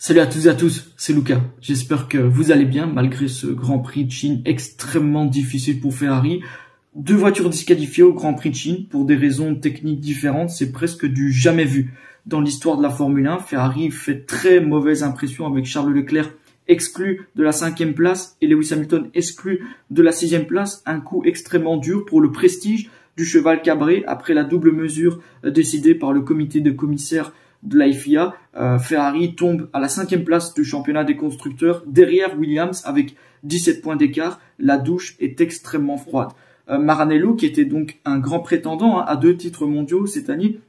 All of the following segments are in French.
Salut à toutes et à tous, c'est Lucas. J'espère que vous allez bien malgré ce Grand Prix de Chine extrêmement difficile pour Ferrari. Deux voitures disqualifiées au Grand Prix de Chine pour des raisons techniques différentes, c'est presque du jamais vu. Dans l'histoire de la Formule 1, Ferrari fait très mauvaise impression avec Charles Leclerc exclu de la 5e place et Lewis Hamilton exclu de la 6e place. Un coup extrêmement dur pour le prestige du cheval cabré après la double mesure décidée par le comité de commissaires de la FIA. Ferrari tombe à la 5e place du championnat des constructeurs derrière Williams avec 17 points d'écart. La douche est extrêmement froide. Maranello, qui était donc un grand prétendant à 2 titres mondiaux cette année,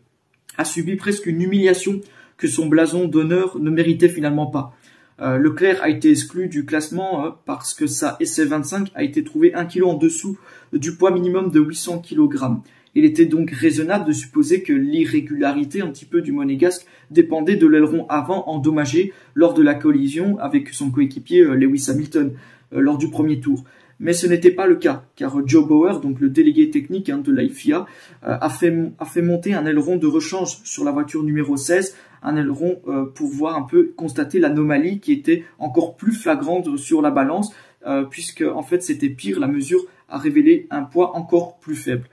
a subi presque une humiliation que son blason d'honneur ne méritait finalement pas. Leclerc a été exclu du classement parce que sa SF25 a été trouvée 1 kg en dessous du poids minimum de 800 kg. Il était donc raisonnable de supposer que l'irrégularité un petit peu du monégasque dépendait de l'aileron avant endommagé lors de la collision avec son coéquipier Lewis Hamilton lors du premier tour. Mais ce n'était pas le cas, car Joe Bauer, donc le délégué technique de la FIA, a fait monter un aileron de rechange sur la voiture numéro 16, un aileron pour voir un peu constater l'anomalie qui était encore plus flagrante sur la balance, puisque en fait c'était pire, la mesure a révélé un poids encore plus faible.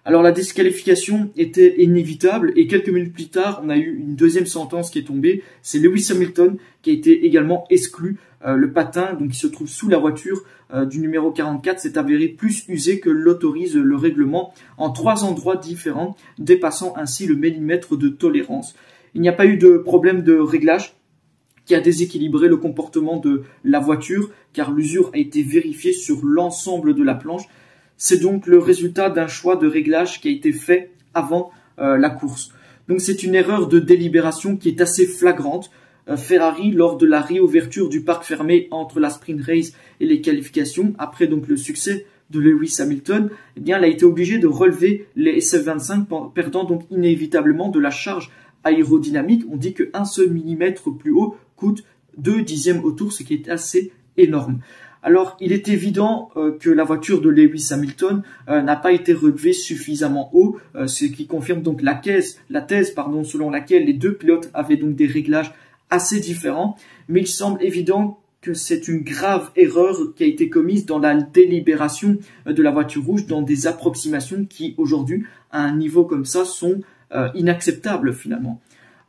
Alors la disqualification était inévitable et quelques minutes plus tard, on a eu une deuxième sentence qui est tombée. C'est Lewis Hamilton qui a été également exclu. Le patin, donc qui se trouve sous la voiture du numéro 44, s'est avéré plus usé que l'autorise le règlement en 3 endroits différents, dépassant ainsi le millimètre de tolérance. Il n'y a pas eu de problème de réglage qui a déséquilibré le comportement de la voiture, car l'usure a été vérifiée sur l'ensemble de la planche. C'est donc le résultat d'un choix de réglage qui a été fait avant la course. Donc c'est une erreur de délibération qui est assez flagrante. Ferrari, lors de la réouverture du parc fermé entre la sprint race et les qualifications, après donc le succès de Lewis Hamilton, eh bien, elle a été obligée de relever les SF25, perdant donc inévitablement de la charge aérodynamique. On dit que 1 seul millimètre plus haut coûte 2 dixièmes au tour, ce qui est assez énorme. Alors, il est évident que la voiture de Lewis Hamilton n'a pas été relevée suffisamment haut, ce qui confirme donc la thèse selon laquelle les deux pilotes avaient donc des réglages assez différents. Mais il semble évident que c'est une grave erreur qui a été commise dans la délibération de la voiture rouge, dans des approximations qui, aujourd'hui, à un niveau comme ça, sont inacceptables finalement.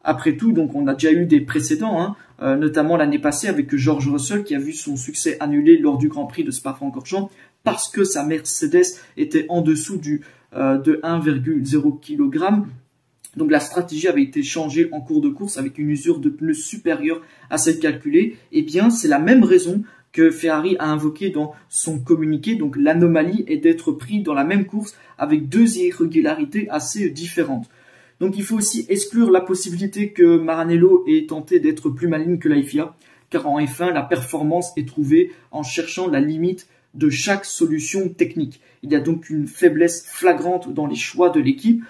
Après tout, donc on a déjà eu des précédents, notamment l'année passée avec George Russell qui a vu son succès annulé lors du Grand Prix de Spa-Francorchamps parce que sa Mercedes était en dessous de 1,0 kg. Donc la stratégie avait été changée en cours de course avec une usure de pneus supérieure à celle calculée. Eh bien, c'est la même raison que Ferrari a invoqué dans son communiqué. Donc l'anomalie est d'être pris dans la même course avec 2 irrégularités assez différentes. Donc il faut aussi exclure la possibilité que Maranello ait tenté d'être plus maligne que la FIA, car en F1, la performance est trouvée en cherchant la limite de chaque solution technique. Il y a donc une faiblesse flagrante dans les choix de l'équipe.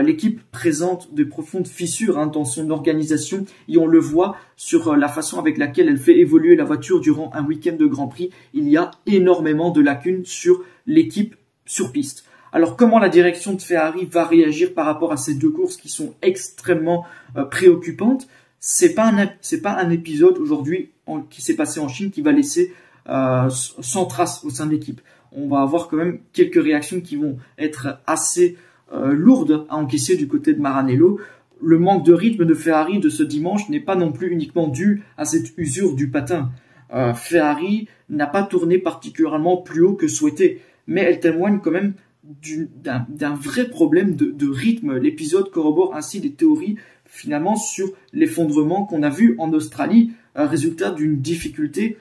L'équipe présente de profondes fissures dans son organisation et on le voit sur la façon avec laquelle elle fait évoluer la voiture durant un week-end de Grand Prix. Il y a énormément de lacunes sur l'équipe sur piste. Alors comment la direction de Ferrari va réagir par rapport à ces deux courses qui sont extrêmement préoccupantes? C'est pas un épisode aujourd'hui qui s'est passé en Chine qui va laisser sans trace au sein de l'équipe. On va avoir quand même quelques réactions qui vont être assez lourdes à encaisser du côté de Maranello. Le manque de rythme de Ferrari de ce dimanche n'est pas non plus uniquement dû à cette usure du patin. Ferrari n'a pas tourné particulièrement plus haut que souhaité, mais elle témoigne quand même d'un vrai problème de rythme. L'épisode corrobore ainsi des théories finalement sur l'effondrement qu'on a vu en Australie, résultat d'une difficulté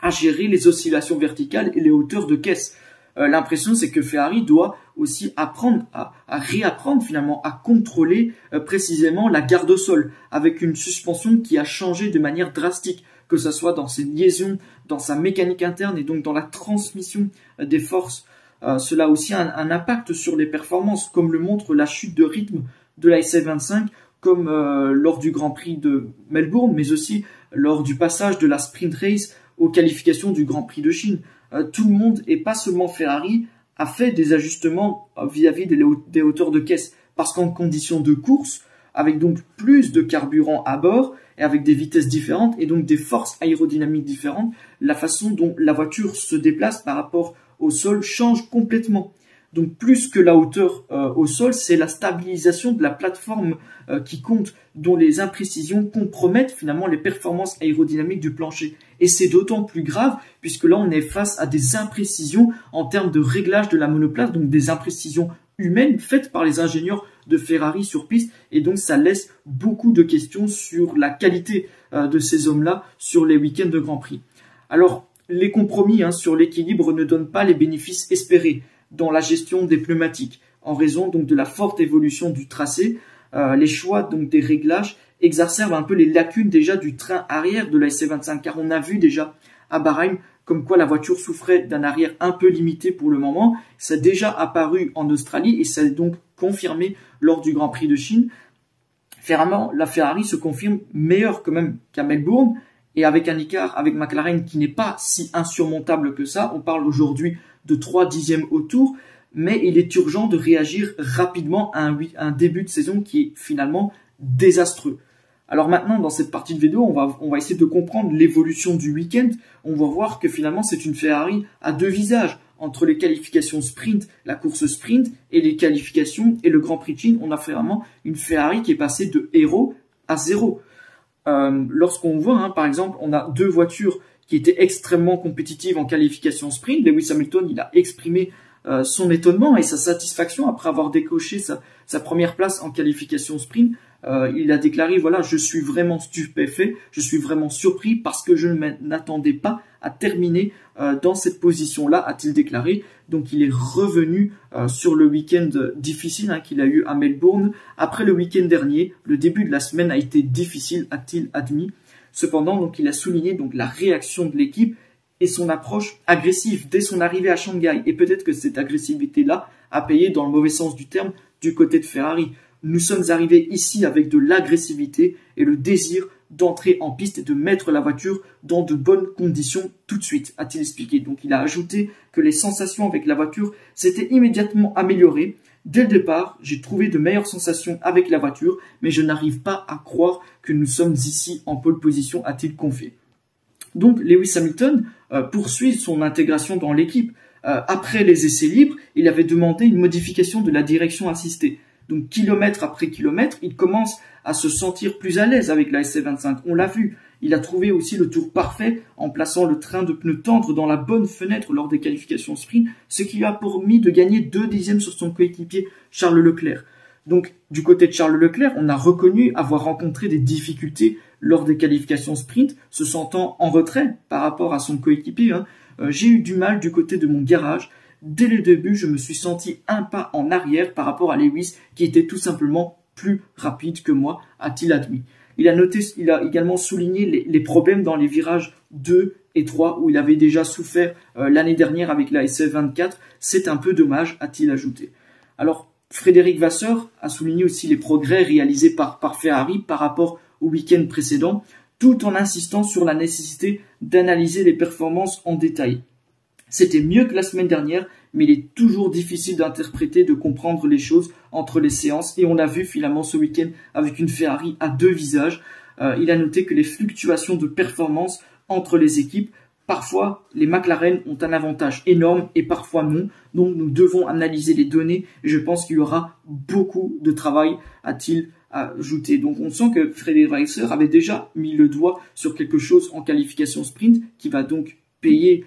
à gérer les oscillations verticales et les hauteurs de caisse. L'impression c'est que Ferrari doit aussi apprendre à réapprendre finalement à contrôler précisément la garde au sol avec une suspension qui a changé de manière drastique, que ce soit dans ses liaisons, dans sa mécanique interne et donc dans la transmission des forces. Cela a aussi un impact sur les performances, comme le montre la chute de rythme de la SF25, comme lors du Grand Prix de Melbourne, mais aussi lors du passage de la sprint race aux qualifications du Grand Prix de Chine. Tout le monde, et pas seulement Ferrari, a fait des ajustements vis-à-vis des hauteurs de caisse, parce qu'en conditions de course, avec donc plus de carburant à bord et avec des vitesses différentes et donc des forces aérodynamiques différentes, la façon dont la voiture se déplace par rapport au sol change complètement. Donc plus que la hauteur au sol, c'est la stabilisation de la plateforme qui compte, dont les imprécisions compromettent finalement les performances aérodynamiques du plancher. Et c'est d'autant plus grave puisque là on est face à des imprécisions en termes de réglage de la monoplace, donc des imprécisions humaines faites par les ingénieurs de Ferrari sur piste, et donc ça laisse beaucoup de questions sur la qualité de ces hommes-là sur les week-ends de Grand Prix. Alors les compromis sur l'équilibre ne donnent pas les bénéfices espérés dans la gestion des pneumatiques, en raison donc de la forte évolution du tracé. Les choix donc des réglages exacerbent un peu les lacunes déjà du train arrière de la SC25, car on a vu déjà à Bahreïn comme quoi la voiture souffrait d'un arrière un peu limité pour le moment. Ça a déjà apparu en Australie et ça est donc confirmé lors du Grand Prix de Chine. Finalement, la Ferrari se confirme meilleure quand même qu'à Melbourne, et avec un écart avec McLaren qui n'est pas si insurmontable que ça. On parle aujourd'hui de 3 dixièmes au tour, mais il est urgent de réagir rapidement à un début de saison qui est finalement désastreux. Alors maintenant, dans cette partie de vidéo, on va essayer de comprendre l'évolution du week-end. On va voir que finalement, c'est une Ferrari à deux visages. Entre les qualifications sprint, la course sprint, et les qualifications et le Grand Prix de Chine, on a vraiment une Ferrari qui est passée de héros à zéro. Lorsqu'on voit, par exemple, on a deux voitures qui étaient extrêmement compétitives en qualification sprint. Lewis Hamilton, il a exprimé son étonnement et sa satisfaction après avoir décoché sa première place en qualification sprint. Il a déclaré, voilà, je suis vraiment stupéfait, je suis vraiment surpris parce que je ne m'attendais pas à terminer dans cette position-là, a-t-il déclaré. Donc il est revenu sur le week-end difficile qu'il a eu à Melbourne. Après le week-end dernier, le début de la semaine a été difficile, a-t-il admis. Cependant, donc, il a souligné donc, la réaction de l'équipe et son approche agressive dès son arrivée à Shanghai. Et peut-être que cette agressivité-là a payé dans le mauvais sens du terme du côté de Ferrari. Nous sommes arrivés ici avec de l'agressivité et le désir d'entrer en piste et de mettre la voiture dans de bonnes conditions tout de suite, a-t-il expliqué. Donc il a ajouté que les sensations avec la voiture s'étaient immédiatement améliorées. Dès le départ, j'ai trouvé de meilleures sensations avec la voiture, mais je n'arrive pas à croire que nous sommes ici en pole position, a-t-il confié. Donc Lewis Hamilton poursuit son intégration dans l'équipe. Après les essais libres, il avait demandé une modification de la direction assistée. Donc kilomètre après kilomètre, il commence à se sentir plus à l'aise avec la SC25. On l'a vu. Il a trouvé aussi le tour parfait en plaçant le train de pneus tendres dans la bonne fenêtre lors des qualifications sprint, ce qui lui a permis de gagner 2 dixièmes sur son coéquipier Charles Leclerc. Donc du côté de Charles Leclerc, on a reconnu avoir rencontré des difficultés lors des qualifications sprint, se sentant en retrait par rapport à son coéquipier. J'ai eu du mal du côté de mon garage. Dès le début, je me suis senti un pas en arrière par rapport à Lewis, qui était tout simplement plus rapide que moi, a-t-il admis. Il a également souligné les problèmes dans les virages 2 et 3, où il avait déjà souffert l'année dernière avec la SF24. C'est un peu dommage, a-t-il ajouté. Alors, Frédéric Vasseur a souligné aussi les progrès réalisés par Ferrari par rapport au week-end précédent, tout en insistant sur la nécessité d'analyser les performances en détail. C'était mieux que la semaine dernière, mais il est toujours difficile d'interpréter, de comprendre les choses entre les séances. Et on l'a vu finalement ce week-end avec une Ferrari à deux visages. Il a noté que les fluctuations de performance entre les équipes, parfois les McLaren ont un avantage énorme et parfois non. Donc nous devons analyser les données et je pense qu'il y aura beaucoup de travail, a-t-il ajouté. Donc on sent que Frédéric Vasseur avait déjà mis le doigt sur quelque chose en qualification sprint qui va donc payer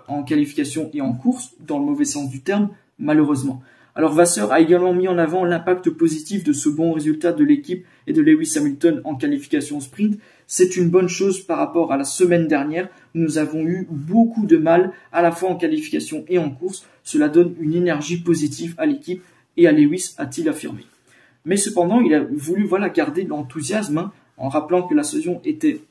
en qualification et en course, dans le mauvais sens du terme, malheureusement. Alors Vasseur a également mis en avant l'impact positif de ce bon résultat de l'équipe et de Lewis Hamilton en qualification sprint. C'est une bonne chose par rapport à la semaine dernière. Nous avons eu beaucoup de mal à la fois en qualification et en course. Cela donne une énergie positive à l'équipe et à Lewis, a-t-il affirmé. Mais cependant, il a voulu garder l'enthousiasme en rappelant que la saison était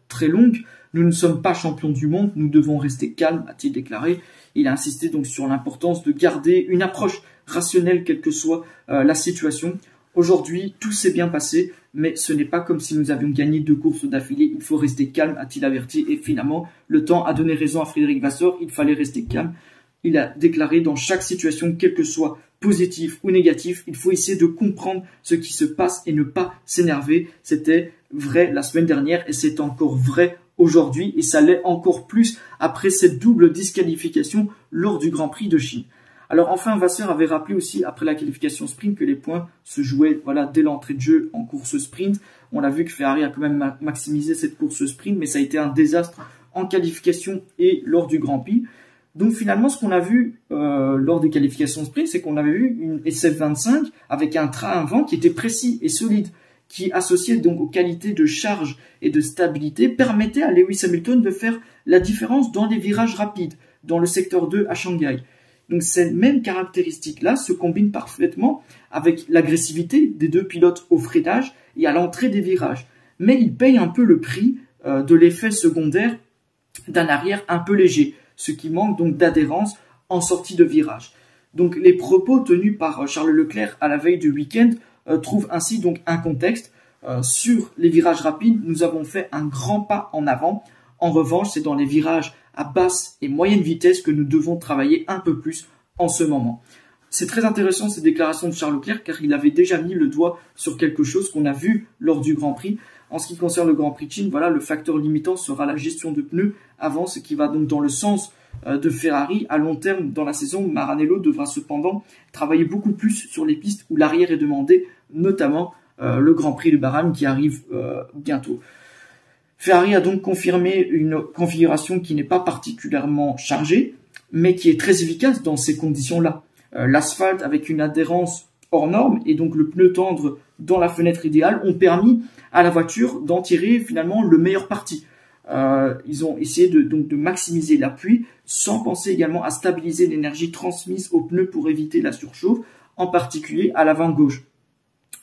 très longue. Nous ne sommes pas champions du monde, nous devons rester calmes, a-t-il déclaré. Il a insisté donc sur l'importance de garder une approche rationnelle, quelle que soit la situation. Aujourd'hui, tout s'est bien passé, mais ce n'est pas comme si nous avions gagné 2 courses d'affilée. Il faut rester calme, a-t-il averti. Et finalement, le temps a donné raison à Frédéric Vasseur, il fallait rester calme. il a déclaré dans chaque situation, quelle que soit positif ou négatif, il faut essayer de comprendre ce qui se passe et ne pas s'énerver. C'était vrai la semaine dernière et c'est encore vrai aujourd'hui et ça l'est encore plus après cette double disqualification lors du Grand Prix de Chine. Alors enfin, Vasseur avait rappelé aussi après la qualification sprint que les points se jouaient dès l'entrée de jeu en course sprint. On a vu que Ferrari a quand même maximisé cette course sprint, mais ça a été un désastre en qualification et lors du Grand Prix. Donc finalement, ce qu'on a vu lors des qualifications sprint, c'est qu'on avait vu une SF25 avec un train avant qui était précis et solide, qui associé donc aux qualités de charge et de stabilité permettait à Lewis Hamilton de faire la différence dans les virages rapides, dans le secteur 2 à Shanghai. Donc ces mêmes caractéristiques-là se combinent parfaitement avec l'agressivité des deux pilotes au freinage et à l'entrée des virages. Mais ils payent un peu le prix de l'effet secondaire d'un arrière un peu léger, ce qui manque donc d'adhérence en sortie de virage. Donc les propos tenus par Charles Leclerc à la veille du week-end trouvent ainsi donc un contexte. Sur les virages rapides, nous avons fait un grand pas en avant. En revanche, c'est dans les virages à basse et moyenne vitesse que nous devons travailler un peu plus en ce moment. C'est très intéressant ces déclarations de Charles Leclerc car il avait déjà mis le doigt sur quelque chose qu'on a vu lors du Grand Prix. En ce qui concerne le Grand Prix de Chine, le facteur limitant sera la gestion de pneus avant, ce qui va donc dans le sens de Ferrari. À long terme, dans la saison, Maranello devra cependant travailler beaucoup plus sur les pistes où l'arrière est demandé, notamment le Grand Prix de Bahreïn qui arrive bientôt. Ferrari a donc confirmé une configuration qui n'est pas particulièrement chargée, mais qui est très efficace dans ces conditions-là. L'asphalte avec une adhérence hors norme et donc le pneu tendre dans la fenêtre idéale ont permis à la voiture d'en tirer finalement le meilleur parti. Ils ont essayé de maximiser l'appui sans penser également à stabiliser l'énergie transmise aux pneus pour éviter la surchauffe, en particulier à l'avant gauche.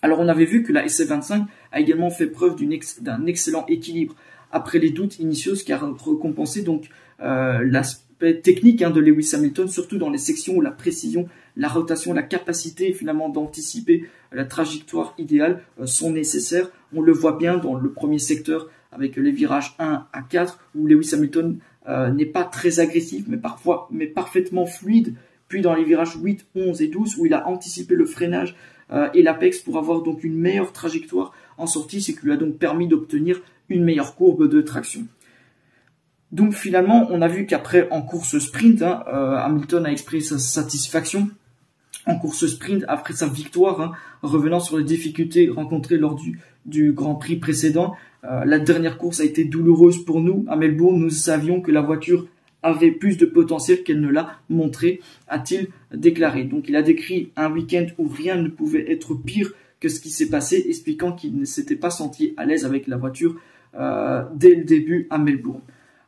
Alors on avait vu que la SF25 a également fait preuve d'un excellent équilibre après les doutes initiaux, ce qui a récompensé donc l'aspect technique de Lewis Hamilton, surtout dans les sections où la précision, la rotation, la capacité finalement d'anticiper la trajectoire idéale sont nécessaires. On le voit bien dans le premier secteur avec les virages 1 à 4 où Lewis Hamilton n'est pas très agressif mais parfaitement fluide. Puis dans les virages 8, 11 et 12 où il a anticipé le freinage et l'apex pour avoir donc une meilleure trajectoire en sortie, ce qui lui a donc permis d'obtenir une meilleure courbe de traction. Donc finalement, on a vu qu'après en course sprint, Hamilton a exprimé sa satisfaction en course sprint après sa victoire, revenant sur les difficultés rencontrées lors du Grand Prix précédent. La dernière course a été douloureuse pour nous. À Melbourne, nous savions que la voiture avait plus de potentiel qu'elle ne l'a montré, a-t-il déclaré. Donc il a décrit un week-end où rien ne pouvait être pire que ce qui s'est passé, expliquant qu'il ne s'était pas senti à l'aise avec la voiture dès le début à Melbourne.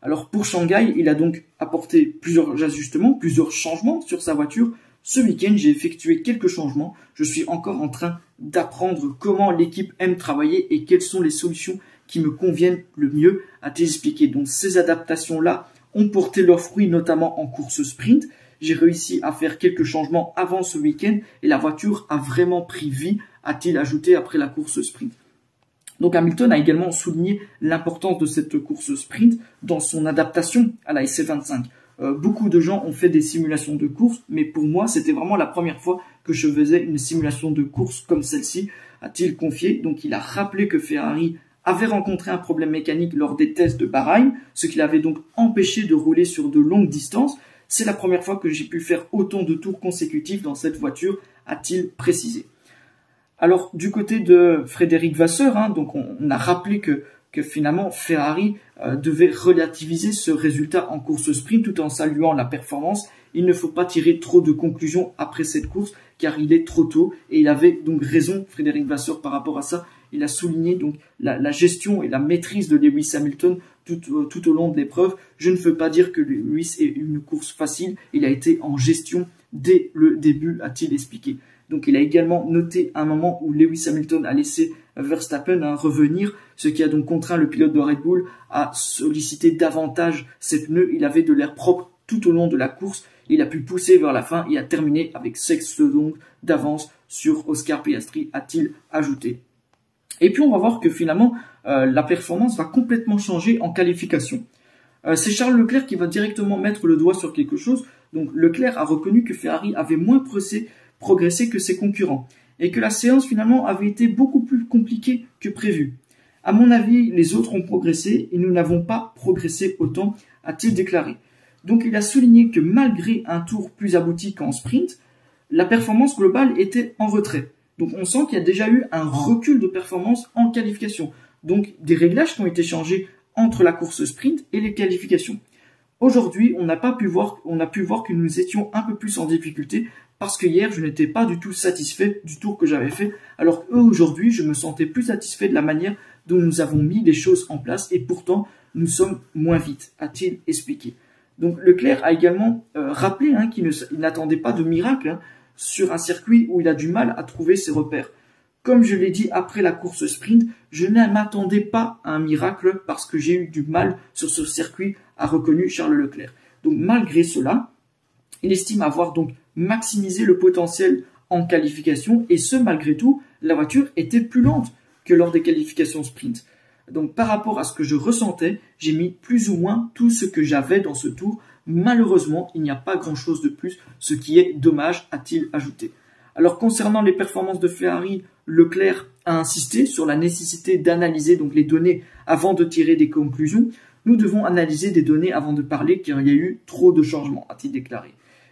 Alors pour Shanghai, il a donc apporté plusieurs ajustements, plusieurs changements sur sa voiture. Ce week-end, j'ai effectué quelques changements. Je suis encore en train d'apprendre comment l'équipe aime travailler et quelles sont les solutions qui me conviennent le mieux, a-t-il expliqué. Donc ces adaptations-là ont porté leurs fruits, notamment en course sprint. J'ai réussi à faire quelques changements avant ce week-end et la voiture a vraiment pris vie, a-t-il ajouté après la course sprint. Donc Hamilton a également souligné l'importance de cette course sprint dans son adaptation à la SF25. Beaucoup de gens ont fait des simulations de course, mais pour moi, c'était vraiment la première fois que je faisais une simulation de course comme celle-ci, a-t-il confié. Donc il a rappelé que Ferrari avait rencontré un problème mécanique lors des tests de Bahreïn, ce qui l'avait donc empêché de rouler sur de longues distances. C'est la première fois que j'ai pu faire autant de tours consécutifs dans cette voiture, a-t-il précisé. Alors du côté de Frédéric Vasseur, donc on a rappelé que finalement Ferrari devait relativiser ce résultat en course sprint tout en saluant la performance. Il ne faut pas tirer trop de conclusions après cette course car il est trop tôt et il avait donc raison, Frédéric Vasseur, par rapport à ça. Il a souligné donc la gestion et la maîtrise de Lewis Hamilton tout au long de l'épreuve. Je ne veux pas dire que Lewis ait une course facile, il a été en gestion dès le début, a-t-il expliqué. Donc il a également noté un moment où Lewis Hamilton a laissé Verstappen revenir, ce qui a donc contraint le pilote de Red Bull à solliciter davantage ses pneus. Il avait de l'air propre tout au long de la course. Il a pu pousser vers la fin et a terminé avec 16 secondes d'avance sur Oscar Piastri, a-t-il ajouté. Et puis on va voir que finalement la performance va complètement changer en qualification. C'est Charles Leclerc qui va directement mettre le doigt sur quelque chose. Donc Leclerc a reconnu que Ferrari avait moins progressé que ses concurrents et que la séance finalement avait été beaucoup plus compliquée que prévu. À mon avis, les autres ont progressé et nous n'avons pas progressé autant, a-t-il déclaré. Donc il a souligné que malgré un tour plus abouti qu'en sprint, la performance globale était en retrait. Donc on sent qu'il y a déjà eu un recul de performance en qualification. Donc des réglages qui ont été changés entre la course sprint et les qualifications. Aujourd'hui, on a pu voir que nous étions un peu plus en difficulté parce que hier, je n'étais pas du tout satisfait du tour que j'avais fait, alors qu'aujourd'hui, je me sentais plus satisfait de la manière dont nous avons mis les choses en place et pourtant, nous sommes moins vite, a-t-il expliqué. Donc Leclerc a également rappelé qu'il n'attendait pas de miracle sur un circuit où il a du mal à trouver ses repères. Comme je l'ai dit après la course sprint, je ne m'attendais pas à un miracle parce que j'ai eu du mal sur ce circuit, a reconnu Charles Leclerc. Donc malgré cela, il estime avoir donc maximisé le potentiel en qualification et ce malgré tout, la voiture était plus lente que lors des qualifications sprint. Donc par rapport à ce que je ressentais, j'ai mis plus ou moins tout ce que j'avais dans ce tour. Malheureusement, il n'y a pas grand-chose de plus, ce qui est dommage, a-t-il ajouté. Alors concernant les performances de Ferrari, Leclerc a insisté sur la nécessité d'analyser donc les données avant de tirer des conclusions. Nous devons analyser des données avant de parler car il y a eu trop de changements, a-t-il déclaré.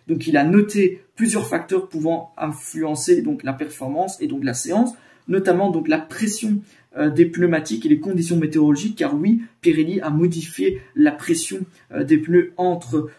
Donc il a noté plusieurs facteurs pouvant influencer donc la performance et donc la séance, notamment donc la pression des pneumatiques et les conditions météorologiques, car oui, Pirelli a modifié la pression des pneus entre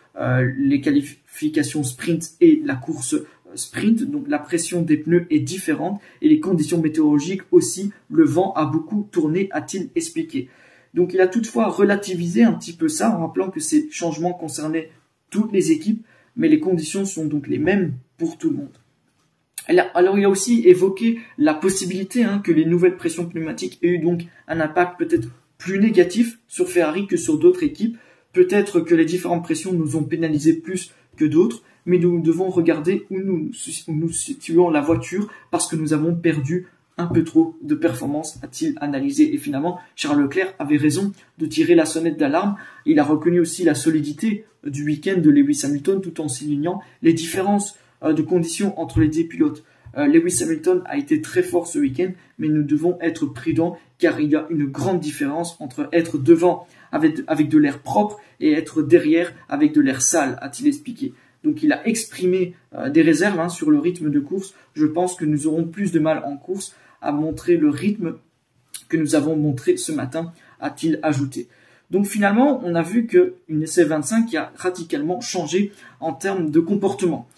les qualifications sprint et la course sprint, donc la pression des pneus est différente et les conditions météorologiques aussi, le vent a beaucoup tourné, a-t-il expliqué. Donc il a toutefois relativisé un petit peu ça en rappelant que ces changements concernaient toutes les équipes, mais les conditions sont donc les mêmes pour tout le monde. Alors il a aussi évoqué la possibilité que les nouvelles pressions pneumatiques aient eu donc un impact peut-être plus négatif sur Ferrari que sur d'autres équipes. Peut-être que les différentes pressions nous ont pénalisé plus que d'autres, mais nous devons regarder où nous situons la voiture parce que nous avons perdu un peu trop de performance, a-t-il analysé. Et finalement, Charles Leclerc avait raison de tirer la sonnette d'alarme. Il a reconnu aussi la solidité du week-end de Lewis Hamilton tout en soulignant les différences de conditions entre les deux pilotes. Lewis Hamilton a été très fort ce week-end, mais nous devons être prudents car il y a une grande différence entre être devant avec de l'air propre et être derrière avec de l'air sale, a-t-il expliqué. Donc il a exprimé des réserves sur le rythme de course. Je pense que nous aurons plus de mal en course à montrer le rythme que nous avons montré ce matin, a-t-il ajouté. Donc finalement, on a vu qu'une SF25 qui a radicalement changé en termes de comportement.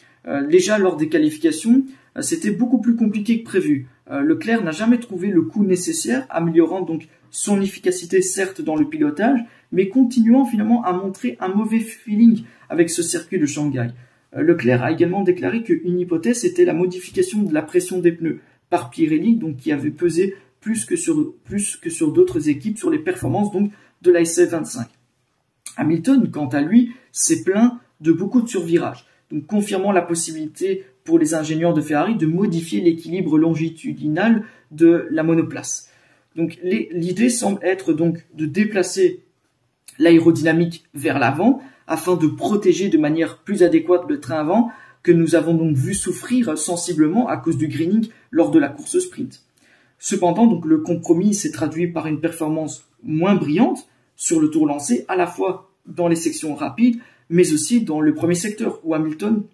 Déjà lors des qualifications, c'était beaucoup plus compliqué que prévu. Leclerc n'a jamais trouvé le coup nécessaire, améliorant donc son efficacité certes dans le pilotage, mais continuant finalement à montrer un mauvais feeling avec ce circuit de Shanghai. Leclerc a également déclaré qu'une hypothèse était la modification de la pression des pneus par Pirelli, donc qui avait pesé plus que sur d'autres équipes sur les performances donc de la SF25. Hamilton, quant à lui, s'est plaint de beaucoup de survirages, donc confirmant la possibilité pour les ingénieurs de Ferrari de modifier l'équilibre longitudinal de la monoplace. Donc l'idée semble être donc de déplacer l'aérodynamique vers l'avant afin de protéger de manière plus adéquate le train avant que nous avons donc vu souffrir sensiblement à cause du greening lors de la course sprint. Cependant, donc le compromis s'est traduit par une performance moins brillante sur le tour lancé, à la fois dans les sections rapides, mais aussi dans le premier secteur où Hamilton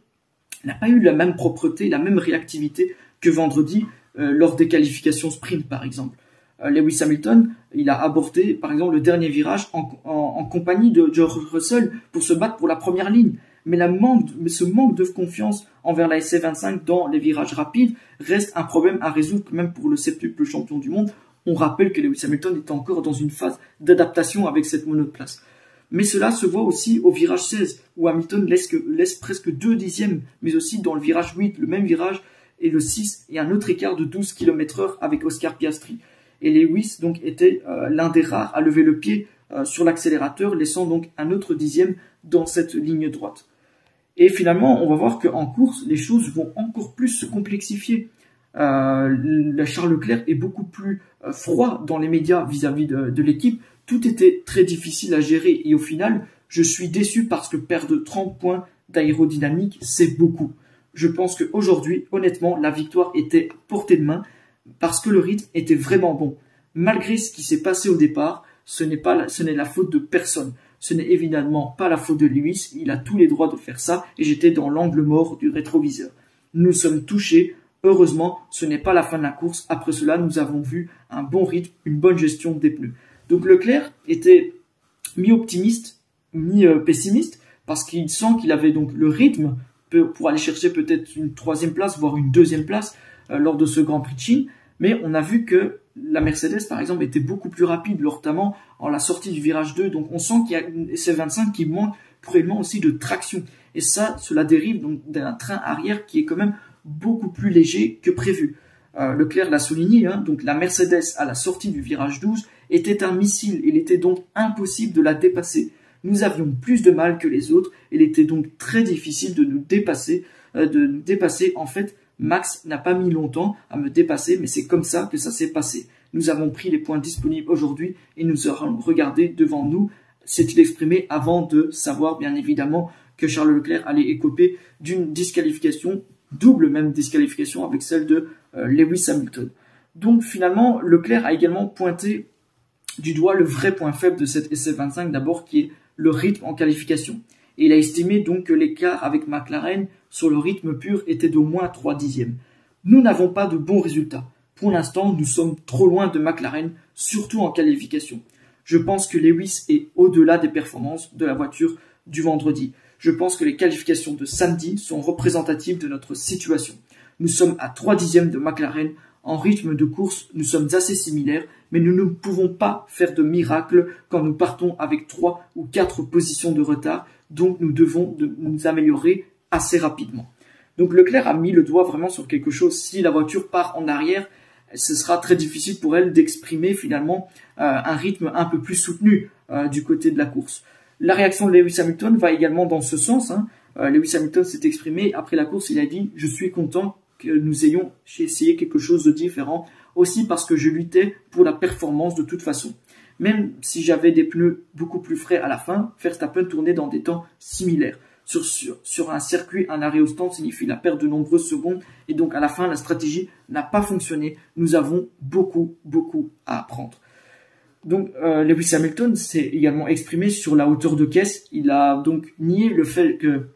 n'a pas eu la même propreté, la même réactivité que vendredi lors des qualifications sprint par exemple. Lewis Hamilton, il a abordé par exemple le dernier virage en compagnie de George Russell pour se battre pour la première ligne. Mais ce manque de confiance envers la SF25 dans les virages rapides reste un problème à résoudre même pour le septuple champion du monde. On rappelle que Lewis Hamilton est encore dans une phase d'adaptation avec cette monoplace. Mais cela se voit aussi au virage 16, où Hamilton laisse presque 2 dixièmes, mais aussi dans le virage 8, le même virage, et le 6, et un autre écart de 12 km/h avec Oscar Piastri. Et Lewis donc était l'un des rares à lever le pied sur l'accélérateur, laissant donc un autre dixième dans cette ligne droite. Et finalement, on va voir qu'en course, les choses vont encore plus se complexifier. Charles Leclerc est beaucoup plus froid dans les médias vis-à-vis de l'équipe. Tout était très difficile à gérer et au final, je suis déçu parce que perdre 30 points d'aérodynamique, c'est beaucoup. Je pense qu'aujourd'hui, honnêtement, la victoire était à portée de main parce que le rythme était vraiment bon. Malgré ce qui s'est passé au départ, ce n'est la faute de personne. Ce n'est évidemment pas la faute de Lewis, il a tous les droits de faire ça et j'étais dans l'angle mort du rétroviseur. Nous sommes touchés, heureusement, ce n'est pas la fin de la course. Après cela, nous avons vu un bon rythme, une bonne gestion des pneus. Donc Leclerc était mi-optimiste, mi-pessimiste parce qu'il sent qu'il avait donc le rythme pour aller chercher peut-être une 3e place, voire une 2e place lors de ce Grand Prix de Chine. Mais on a vu que la Mercedes, par exemple, était beaucoup plus rapide, notamment en la sortie du virage 2. Donc on sent qu'il y a une SF25 qui manque cruellement aussi de traction. Et ça, cela dérive donc d'un train arrière qui est quand même beaucoup plus léger que prévu. Leclerc l'a souligné, hein, donc la Mercedes à la sortie du virage 12 était un missile. Il était donc impossible de la dépasser. Nous avions plus de mal que les autres. Il était donc très difficile de nous dépasser. En fait, Max n'a pas mis longtemps à me dépasser, mais c'est comme ça que ça s'est passé. Nous avons pris les points disponibles aujourd'hui et nous aurons regardé devant nous, s'est-il exprimé avant de savoir bien évidemment que Charles Leclerc allait écoper d'une disqualification, double même disqualification avec celle de Lewis Hamilton. Donc finalement, Leclerc a également pointé du doigt le vrai point faible de cette SF25 d'abord qui est le rythme en qualification. Et il a estimé donc que l'écart avec McLaren sur le rythme pur était d'au moins 3 dixièmes. Nous n'avons pas de bons résultats. Pour l'instant, nous sommes trop loin de McLaren, surtout en qualification. Je pense que Lewis est au-delà des performances de la voiture du vendredi. Je pense que les qualifications de samedi sont représentatives de notre situation. Nous sommes à 3 dixièmes de McLaren. En rythme de course, nous sommes assez similaires, mais nous ne pouvons pas faire de miracle quand nous partons avec 3 ou 4 positions de retard. Donc nous devons nous améliorer assez rapidement. Donc Leclerc a mis le doigt vraiment sur quelque chose. Si la voiture part en arrière, ce sera très difficile pour elle d'exprimer finalement un rythme un peu plus soutenu du côté de la course. La réaction de Lewis Hamilton va également dans ce sens. Lewis Hamilton s'est exprimé après la course, il a dit « Je suis content que nous ayons essayé quelque chose de différent, aussi parce que je luttais pour la performance de toute façon. Même si j'avais des pneus beaucoup plus frais à la fin, Verstappen tournait dans des temps similaires. Sur un circuit, un arrêt au stand signifie la perte de nombreuses secondes et donc à la fin, la stratégie n'a pas fonctionné. Nous avons beaucoup à apprendre. » Donc Lewis Hamilton s'est également exprimé sur la hauteur de caisse. Il a donc nié le fait que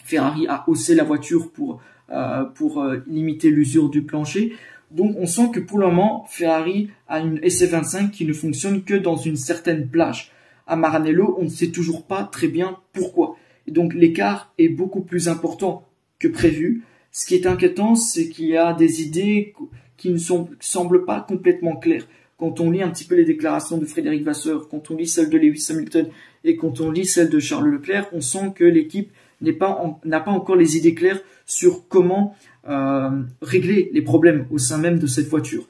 Ferrari a haussé la voiture pour limiter l'usure du plancher. Donc on sent que pour le moment, Ferrari a une SF25 qui ne fonctionne que dans une certaine plage. À Maranello, on ne sait toujours pas très bien pourquoi. Et donc l'écart est beaucoup plus important que prévu. Ce qui est inquiétant, c'est qu'il y a des idées qui ne semblent pas complètement claires. Quand on lit un petit peu les déclarations de Frédéric Vasseur, quand on lit celles de Lewis Hamilton et quand on lit celles de Charles Leclerc, on sent que l'équipe n'a pas encore les idées claires sur comment régler les problèmes au sein même de cette voiture.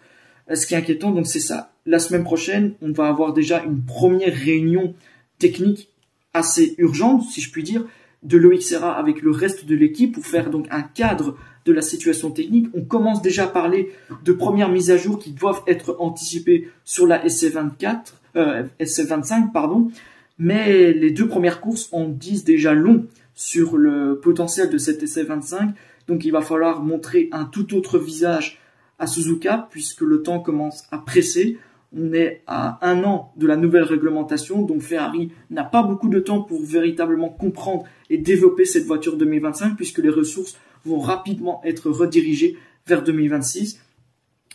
Ce qui est inquiétant, donc c'est ça. La semaine prochaine, on va avoir déjà une première réunion technique assez urgente, si je puis dire, de Loïc Serra avec le reste de l'équipe pour faire donc un cadre de la situation technique. On commence déjà à parler de premières mises à jour qui doivent être anticipées sur la SF25, mais les 2 premières courses en disent déjà long sur le potentiel de cette SF25. Donc il va falloir montrer un tout autre visage à Suzuka puisque le temps commence à presser. On est à 1 an de la nouvelle réglementation, donc Ferrari n'a pas beaucoup de temps pour véritablement comprendre et développer cette voiture 2025 puisque les ressources vont rapidement être redirigées vers 2026.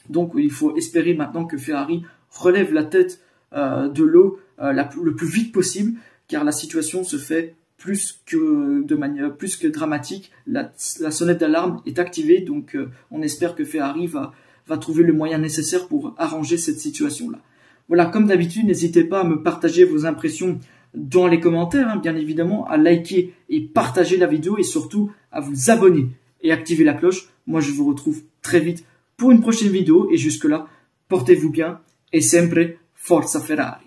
Donc il faut espérer maintenant que Ferrari relève la tête de l'eau le plus vite possible car la situation se fait plus que dramatique. La sonnette d'alarme est activée, donc on espère que Ferrari va trouver le moyen nécessaire pour arranger cette situation-là. Voilà, comme d'habitude, n'hésitez pas à me partager vos impressions dans les commentaires, bien évidemment, à liker et partager la vidéo et surtout à vous abonner et activer la cloche. Moi, je vous retrouve très vite pour une prochaine vidéo et jusque-là, portez-vous bien et sempre Forza Ferrari.